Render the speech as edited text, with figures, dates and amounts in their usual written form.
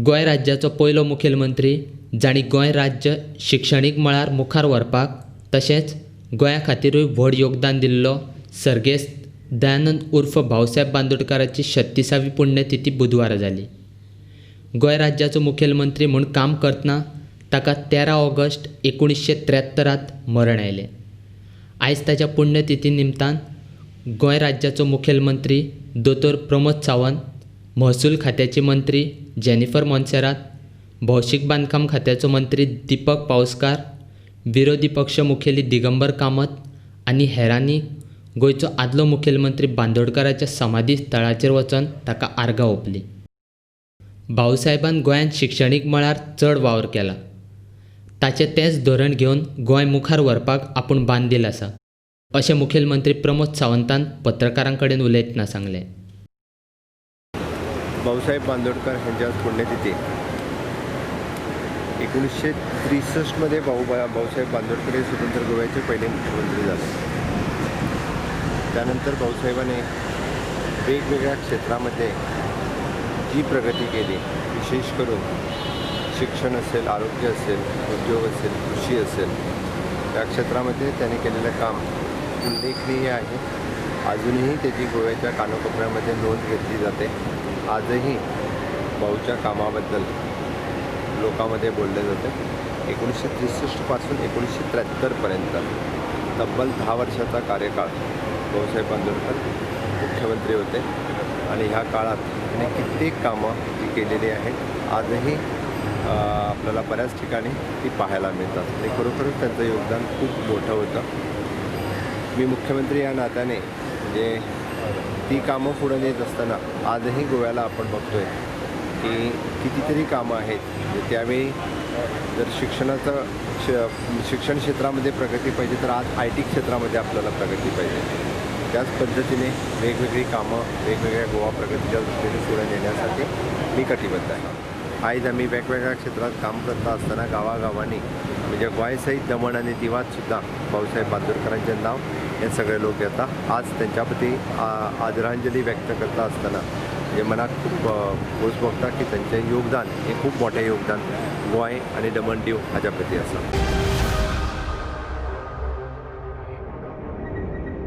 गोंय राज्याचो पयलो मुखेलमंत्री जाणी गोंय राज्य शिक्षणीक मळार मुखार व्हरपाक तशेंच गोंया खातीरूय व्हड योगदान दिल्लो सर्गेस्त दयानंद उर्फ भाऊसाहेब बांदोडकराची 36वी पुण्यतिथी बुधवारा जाली। गोंय राज्याचो मुखेलमंत्री म्हूण काम करतना ताका 13 ऑगस्ट 1973 मरण आयलें। आयज ताच्या पुण्यतिथी निमतान गोंय राज्याचो मुखेलमंत्री दोतोर प्रमोद सावंत, महसूल खात्याची मंत्री जेनिफर मोन्सेरात, भौशीक बांदकाम खात्याचो मंत्री दीपक पावसकार, विरोधी पक्ष मुखेली दिगंबर कामत आनी हेरांनी गोंयचो आदलो मुखेलमंत्री बांदोडकराच्या समाधी स्थळाचेर वचून ताका आर्गां ओंपलीं। भाऊसाहेबान गोंयांत शिक्षणीक मळार चड वावर केला। ताचें तेंच धोरण घेवन गोंय मुखार व्हरपाक आपूण बांदील आसा, अशें मुखेलमंत्री प्रमोद सावंतान पत्रकारां कडेन उलयतना सांगलें। भाऊसाहेब बांदोडकर यांची आज पुण्यतिथी। 1963 मध्ये भाऊसाहेब बांदोडकर हे स्वतंत्र गोव्याचे पहिले मुख्यमंत्री झाले। त्यानंतर भाऊसाहेबांनी वेगवेगळ्या क्षेत्रामध्ये जी प्रगती केली, विशेष करून शिक्षण असेल, आरोग्य असेल, उद्योग असेल, कृषी असेल, या क्षेत्रामध्ये त्यांनी केलेलं काम उल्लेखनीय आहे। अजूनही त्याची गोव्याच्या कानाकोपऱ्यामध्ये नोंद घेतली जाते। आजही भाऊच्या कामाबद्दल लोकांमध्ये बोलले जाते। 1963 पासून 1973 पर्यंत तब्बल 10 वर्षाचा कार्यकाळ भाऊसाहेब बांदोडकर मुख्यमंत्री होते आणि ह्या काळात त्यांनी कित्येक कामं ती केलेली आहेत। आजही आपल्याला बऱ्याच ठिकाणी ती पाहायला मिळतात आणि खरोखरच त्यांचं योगदान खूप मोठं होतं। मी मुख्यमंत्री या नात्याने म्हणजे ती कामं पुढे नेत असताना आजही गोव्याला आपण बघतोय की कितीतरी कामं आहेत। त्यावेळी जर शिक्षण क्षेत्रामध्ये प्रगती पाहिजे तर आज IT क्षेत्रामध्ये आपल्याला प्रगती पाहिजे। त्याच पद्धतीने वेगवेगळी कामं वेगवेगळ्या गोवा प्रगतीच्या दृष्टीने पुढे नेण्यासाठी मी कटिबद्ध आहे। आज आम्ही वेगवेगळ्या क्षेत्रात काम करता असताना गावागावांनी म्हणजे गोंयसहित दमण आणि दिवातसुद्धा भाऊसाहेब बांदोडकरांचे नाव हे सगळे लोक येतात। आज त्यांच्याप्रती आदरांजली व्यक्त करता असताना म्हणजे मनात खूप खोस भोगता की त्यांचे योगदान हे खूप मोठे योगदान गोंय आणि दमण दीव हाच्या प्रती आसा।